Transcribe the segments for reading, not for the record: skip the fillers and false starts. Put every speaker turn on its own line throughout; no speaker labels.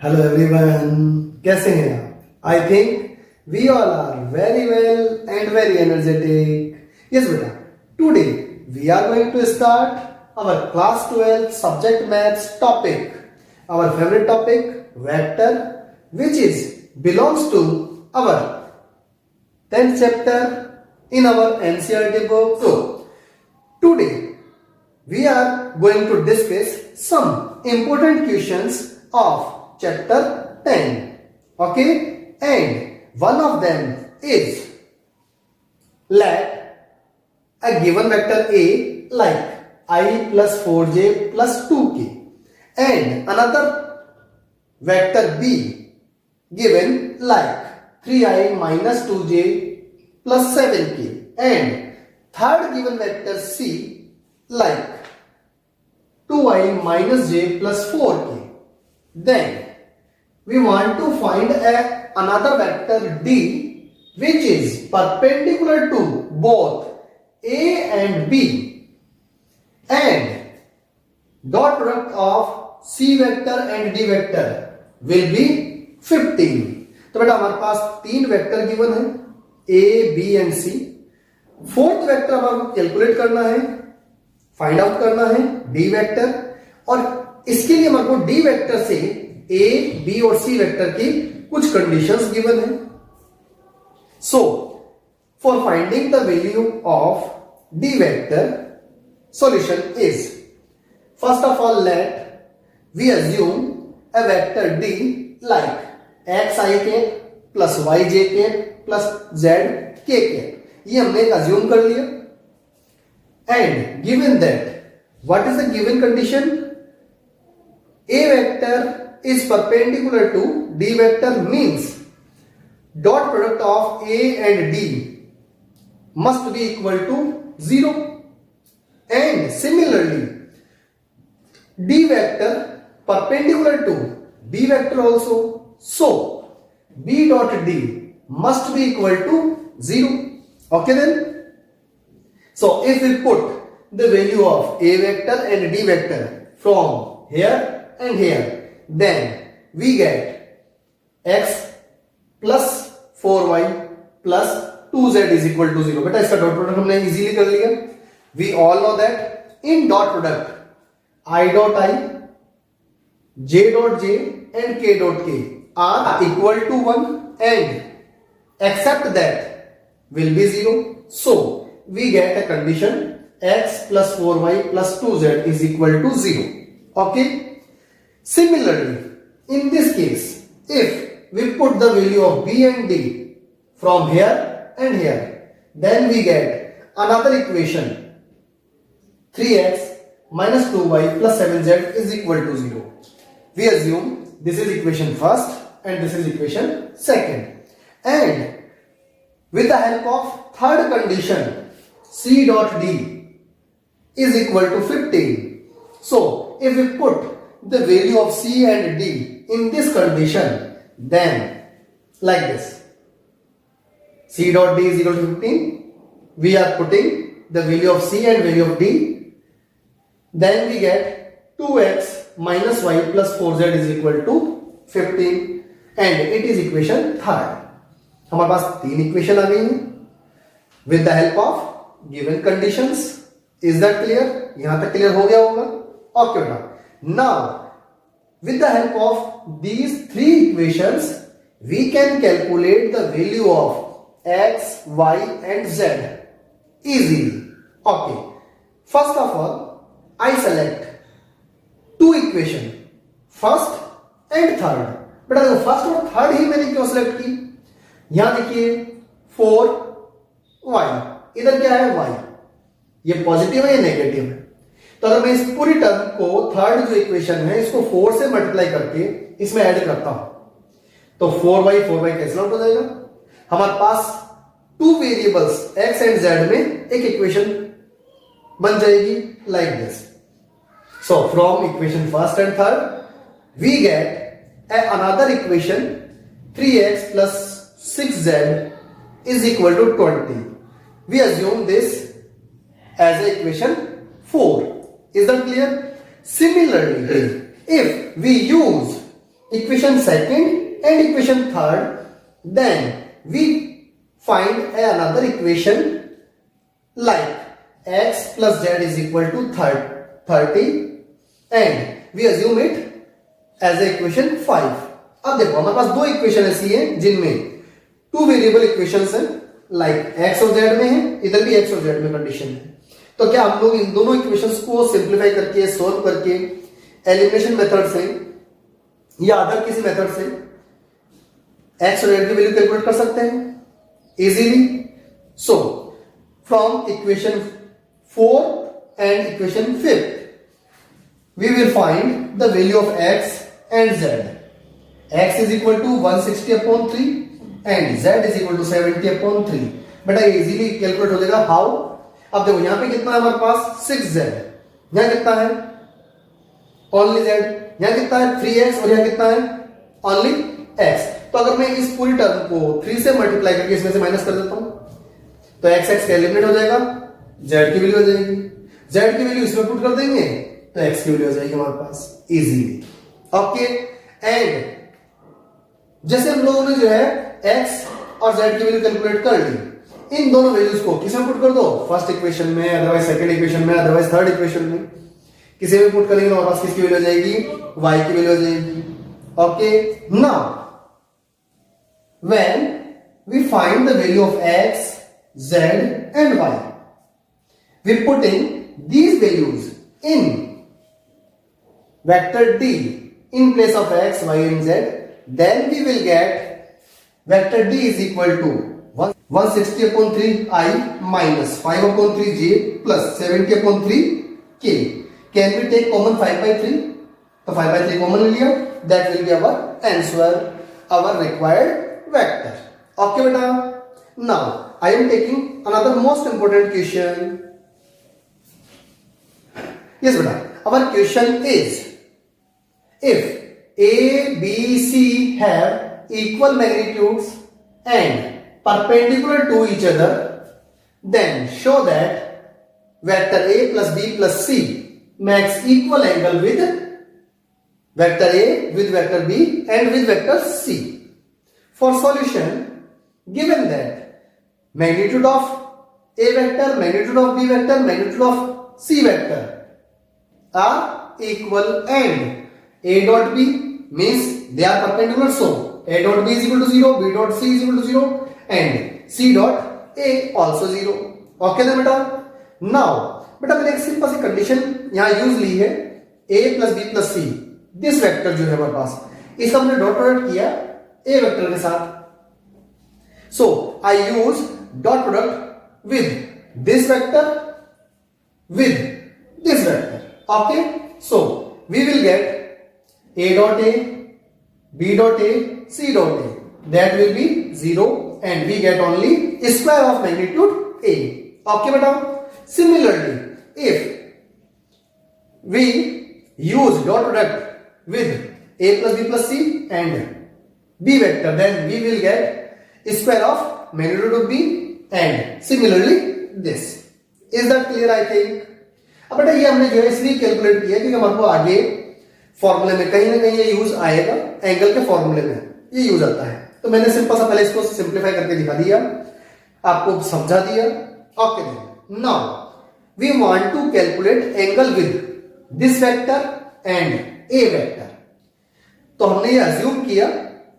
Hello everyone, कैसे हैं आप? I think we all are very well and very energetic. Yes beta, today we are going to start our class 12 subject maths topic. Our favorite topic, vector, which belongs to our 10th chapter in our NCERT book. So, today we are going to discuss some important questions of chapter 10. Okay, and one of them is, let a given vector A like I plus 4j plus 2k and another vector B given like 3i minus 2j plus 7k and third given vector C like 2i minus j plus 4k. Then we want to find another vector D which is perpendicular to both A and B and dot product of C vector and D vector will be 15. तो बेटा हमारे पास तीन vector given है A, B and C. Fourth vector हमें calculate करना है, find out करना है D वेक्टर, और इसके लिए हमारे को D वेक्टर से A, B और C वेक्टर की कुछ कंडीशंस गिवन है. So for finding the value of D vector, solution is, first of all let we assume a vector D like xik plus yjk plus zkk. ये हमने assume कर लिया. And given that, what is the given condition? A vector is perpendicular to D vector means dot product of A and D must be equal to 0. And similarly, D vector perpendicular to B vector also. So, B dot D must be equal to 0. Okay then? So, if we put the value of A vector and D vector from here and here, then we get x plus 4y plus 2z is equal to 0. बेटा इसका dot product हमने easily कर लिया. We all know that in dot product I dot I, j dot j and k dot k are equal to 1 and except that will be 0. So we get a condition x plus 4y plus 2z is equal to 0. Okay. Similarly, in this case, if we put the value of B and D from here and here, then we get another equation 3x minus 2y plus 7z is equal to 0. We assume this is equation first and this is equation second. And with the help of third condition, C dot D is equal to 15. So, if we put the value of C and D in this condition, then like this, C dot D is equal to 15. We are putting the value of C and value of D. Then we get 2x minus y plus 4z is equal to 15 and it is equation third. हमारे पास तीन equation आ गई हैं with the help of given conditions. Is that clear? यहां तक clear हो गया होगा. Okay बेटा. Now with the help of these three equations we can calculate the value of x, y and z easily. Okay. First of all, I select two equation, first and third. बेटा देखो first और third ही मैंने क्यों select की? यहां देखिए 4y, इधर क्या है y, ये पॉजिटिव है या नेगेटिव है. तो अगर मैं इस पूरी टर्म को थर्ड जो इक्वेशन है इसको 4 से मल्टीप्लाई करके इसमें ऐड करता हूं तो 4y कैंसिल आउट हो जाएगा. हमारे पास two variables x and z में एक इक्वेशन बन जाएगी like this. So from equation first and third we get another equation 3x plus 6z is equal to 20. We assume this as a equation 4. Is that clear? Similarly, if we use equation second and equation third, then we find another equation like x plus z is equal to 30 and we assume it as a equation 5. अब देखो हमारे पास दो equation ऐसी है जिनमें two variable equations हैं, like x और z में है, इधर भी x और z में कंडीशन है। तो क्या हम लोग इन दोनों इक्वेशंस को सिंप्लीफाई करके सॉल्व करके एलिमिनेशन मेथड से या अदर किसी मेथड से x और z की वैल्यू कैलकुलेट कर सकते हैं easily? So from equation 4 and equation 5th we will find the value of x and z. x is equal to 160 upon 3 and z is equal to 70 upon 3. बेटा easily calculate हो जाएगा। How? अब देखो यहां पे कितना है हमारे पास 6z, यहां कितना है ओनली z, यहां कितना है 3x और यहां कितना है ओनली x। तो अगर मैं इस पूरी टर्म को 3 से मल्टीप्लाई करके इसमें से माइनस कर देता हूं तो x का एलिमिनेट हो जाएगा, z की वैल्यू हो जाएगी, z की वैल्यू इसमें पुट कर देंगे तो x की वैल्यू हो जाएगी हमारे पास इजीली। ओके, एंड जैसे हम लोगों ने जो है x और z की वैल्यू कैलकुलेट कर ली, इन दोनों वैल्यूज को किसमें पुट कर दो? फर्स्ट इक्वेशन में, अदरवाइज सेकंड इक्वेशन में, अदरवाइज थर्ड इक्वेशन में, किसी में पुट करेंगे तो हमारे पास किसकी वैल्यू हो जाएगी? y की वैल्यू हो जाएगी। Okay, now when we find the value of x, z and y, we putting these values in vector d in place of x, y and z, then we will get vector d is equal to 160 upon 3i minus 5 upon 3j plus 70 upon 3k. Can we take common 5 by 3? तो 5 by 3 common ले लिया, that will be our answer, our required vector. Okay बेटा, now I am taking another most important question. Yes beta, our question is, if A, B, C have equal magnitudes and perpendicular to each other, then show that vector A plus B plus C makes equal angle with vector A, with vector B and with vector C. For solution, given that magnitude of A vector, magnitude of B vector, magnitude of C vector are equal and A dot B means they are perpendicular, so A dot B is equal to 0, B dot C is equal to 0 and C dot A also 0. Okay then बेटा, now बेटा मैंने एक simple सी condition यहाँ use ली है, A plus B plus C, this vector जो है हमारे पास, इसका हमने डॉट प्रोडक्ट किया A वेक्टर के साथ। So I use dot product with this vector with this vector. Okay, so we will get A dot A, B dot A, C dot A, that will be 0 and we get only square of magnitude A. Okay beta, similarly if we use dot product with A plus B plus C and B vector, then we will get square of magnitude of B and similarly this. Is that clear? I think. अब बेटा ये हमने जो है इसलिए calculate किया क्योंकि हमारे को आगे फॉर्मूले में कहीं ना कहीं ये यूज आएगा, एंगल के फॉर्मूले में ये यूज आता है। तो मैंने सिंपल सा पहले इसको सिंप्लीफाई करके दिखा दिया, आपको समझा दिया। Okay then, now we want to calculate angle with this vector and A vector. तो हमने ये अज्यूम किया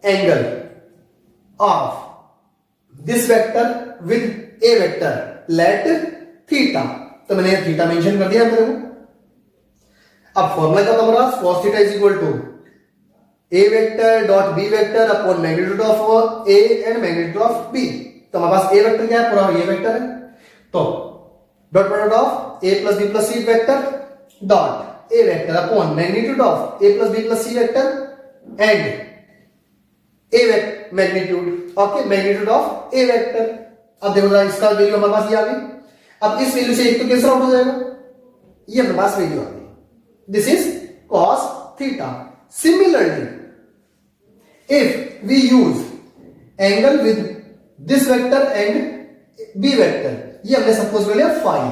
angle of this vector with A vector let theta, तो मैंने ये थीटा मेंशन कर दिया मेरे को। अब फॉर्मूला क्या था हमारा? cos theta is equal to A vector dot B vector upon magnitude of A and magnitude of B. तो हमारे पास ए वेक्टर क्या है? पूरा ये वेक्टर है, तो dot product of A plus B plus C vector dot A vector upon magnitude of A plus B plus C vector and A magnitude, okay, magnitude of A vector. अब देखो इसका value हमारे पास ये आ गई। अब इस वैल्यू से एक तो कैंसिल आउट हो जाएगा, ये हमारे पास वैल्यू आ गई। This is cos theta. Similarly if we use angle with this vector and b vector, ये हमने सपोज कर लिया फाई,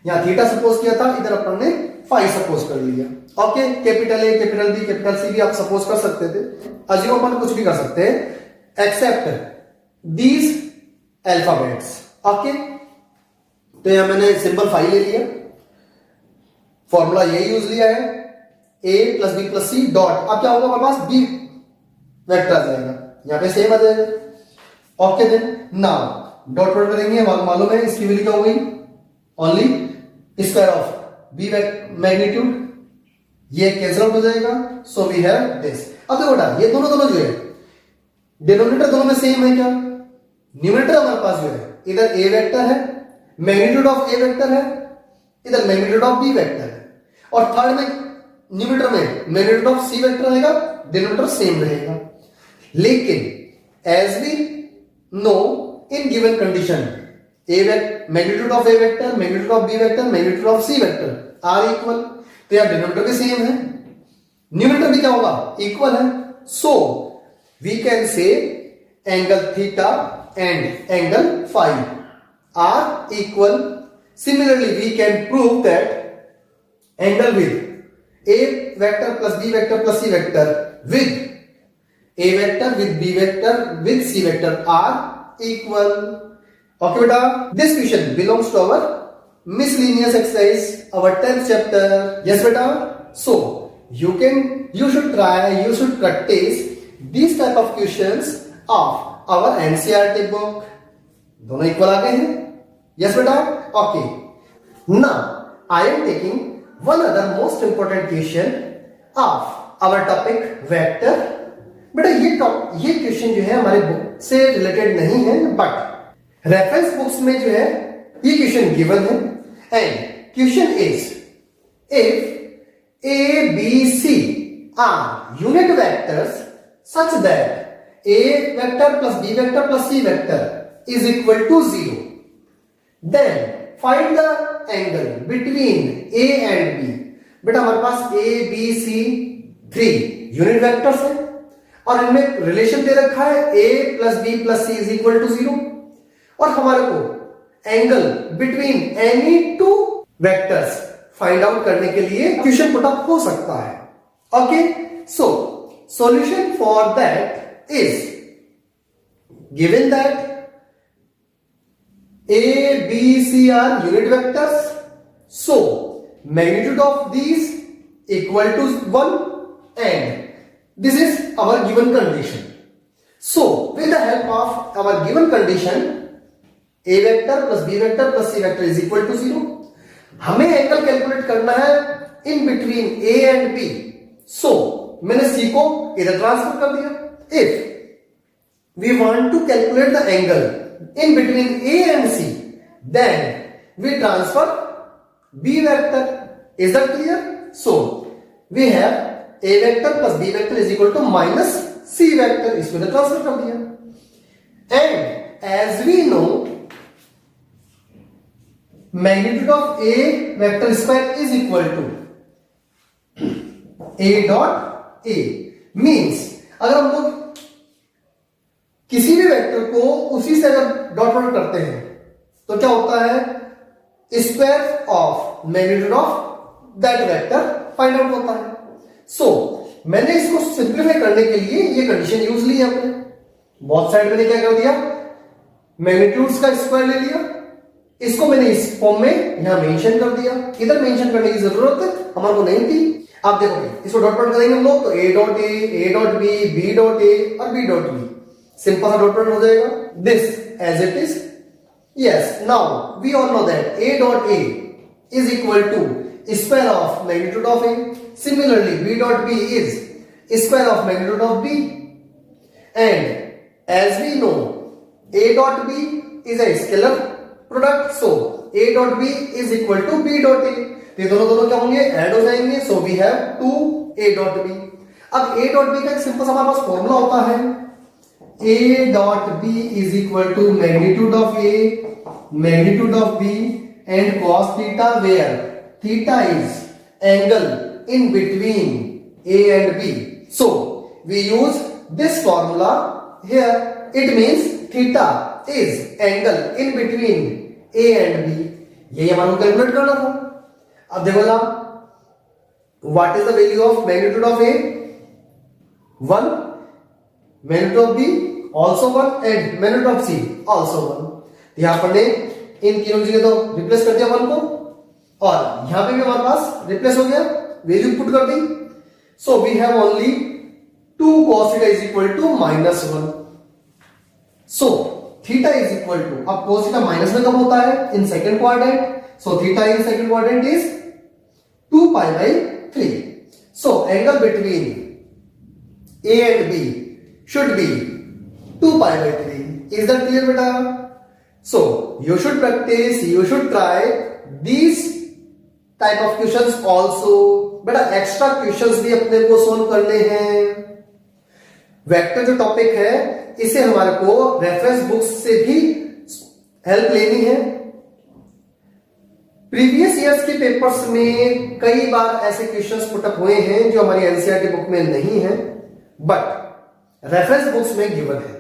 यहां थीटा सपोज किया था, इधर अपन ने फाई सपोज कर लिया। Okay, capital A, capital B, capital C भी आप सपोज कर सकते थे, अज्यूम अपन कुछ भी कर सकते हैं एक्सेप्ट दीज अल्फाबेट्स। ओके, तो यहां मैंने सिंबल फाइव ले लिया, फॉर्मूला ये यूज लिया है, A plus B plus C dot, अब क्या होगा हमारे पास बी वेक्टर आ जाएगा, यहां पे सेम आ जाएगा। Okay then now dot product करेंगे, मालूम है इसकी वैल्यू क्या हो गई, only square of B magnitude, ये कैंसिल आउट हो जाएगा, सो वी हैव दिस। अब देखो बेटा ये दोनों जो है डिनोमिनेटर दोनों में सेम है क्या, न्यूमरेटर हमारे पास जो है इधर ए वेक्टर है, मैग्नीट्यूड ऑफ ए वेक्टर है, इधर मैग्नीट्यूड ऑफ बी वेक्टर है, और थर्ड में न्यूमरेटर में मैग्नीट्यूड ऑफ सी वेक्टर रहेगा, डिनोमिनेटर सेम रहेगा। लेकिन as we know in given condition magnitude of A vector, magnitude of B vector, magnitude of C vector are equal, तो यहां denominator भी सेम है, न्यूमरेटर भी क्या होगा, इक्वल है, so we can say angle theta and angle phi are equal. Similarly we can prove that angle with A vector plus B vector plus C vector with A vector with B vector with C vector are equal. Okay बेटा, this question belongs to our miscellaneous exercise, our 10th chapter. Yes beta, so you should practice these type of questions of our NCERT book. दोनों equal आ गए हैं। Yes beta, okay. Now I am taking one other most important question of our topic vector. बेटा ये question जो है हमारे book से related नहीं है, बट रेफरेंस बुक्स में जो है ये क्वेश्चन गिवन है। And question is, if A, B, C are unit vectors such that A vector plus B vector plus C vector is equal to 0, then find the angle between A and B. बेटा हमारे पास A, B, C 3 unit vectors हैं और इनमें relation दे रखा है A plus B plus C is equal to 0, और हमारे को angle between any two vectors find out करने के लिए क्वेश्चन पुट अप हो सकता है। Okay, so solution for that is given that A B C are unit vectors, so magnitude of these equal to 1 and this is our given condition. So with the help of our given condition A vector plus B vector plus C vector is equal to 0, हमें angle calculate करना है in between A and B, so मैंने C को इधर transfer कर दिया। If we want to calculate the angle in between A and C, then we transfer B vector, is that clear? So we have A vector plus B vector is equal to minus C vector, इसको इधर transfer कर दिया। And as we know magnitude of A vector square is equal to A dot A, means अगर हम लोग किसी भी vector को उसी से अगर डॉट प्रोडक्ट करते हैं तो क्या होता है, square of magnitude of that vector find out होता है। सो मैंने इसको सिंप्लीफाई करने के लिए ये कंडीशन यूज ली है हमने, बहुत साइड मैंने क्या कर दिया, मैग्नीट्यूड्स का स्क्वायर ले लिया, इसको मैंने इस फॉर्म में यहां मेंशन कर दिया, इधर मेंशन करने की जरूरत हमारे को नहीं थी। आप देखोगे इसको डॉट प्रोडक्ट करेंगे हम लोग तो A dot B, B dot A और B डॉट बी, सिंपल सा डॉट प्रोडक्ट हो जाएगा, this as it is. Yes, now we all know that A dot A is equal to square of magnitude of A, similarly B dot B is square of magnitude of B, and as we know A dot B is a scalar product, so A dot B is equal to B dot A, ये दोनों क्या होंगे, add हो जाएंगे, so we have 2A dot B। अब A dot B का एक simple सा हमारे पास फॉर्मूला होता है, A dot B is equal to magnitude of A magnitude of B and cos theta, where theta is angle in between A and B, so we use this formula here, it means theta is angle in between A and B, यही हमारे को calculate करना था। अब देखो ना, what is the value of magnitude of A? 1. Magnitude of B also 1 and magnitude of C also 1. यहां पर ने इन तीनों जगह तो रिप्लेस कर दिया 1 को, और यहां पे भी हमारे पास रिप्लेस हो गया, वैल्यू पुट कर दी. So we have only 2 cos theta is equal to -1. So theta is equal to, अब cos थीटा माइनस में कब होता है? In second quadrant. So theta in second quadrant is 2π/3. So angle between A and B should be 2π/3. Is that clear beta? So you should practice, you should try these type of questions also. बेटा extra questions भी अपने को solve करने हैं. Vector जो topic है इसे हमारे को रेफरेंस बुक्स से भी हेल्प लेनी है. प्रीवियस ईयर्स के पेपर्स में कई बार ऐसे क्वेश्चंस पुटअप हुए हैं जो हमारी एनसीईआरटी बुक में नहीं है, बट रेफरेंस बुक्स में गिवन है.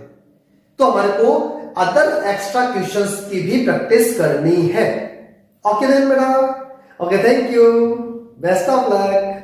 तो हमारे को अदर एक्स्ट्रा क्वेश्चंस की भी प्रैक्टिस करनी है. ओके देन बेटा. Okay, thank you. Best of luck.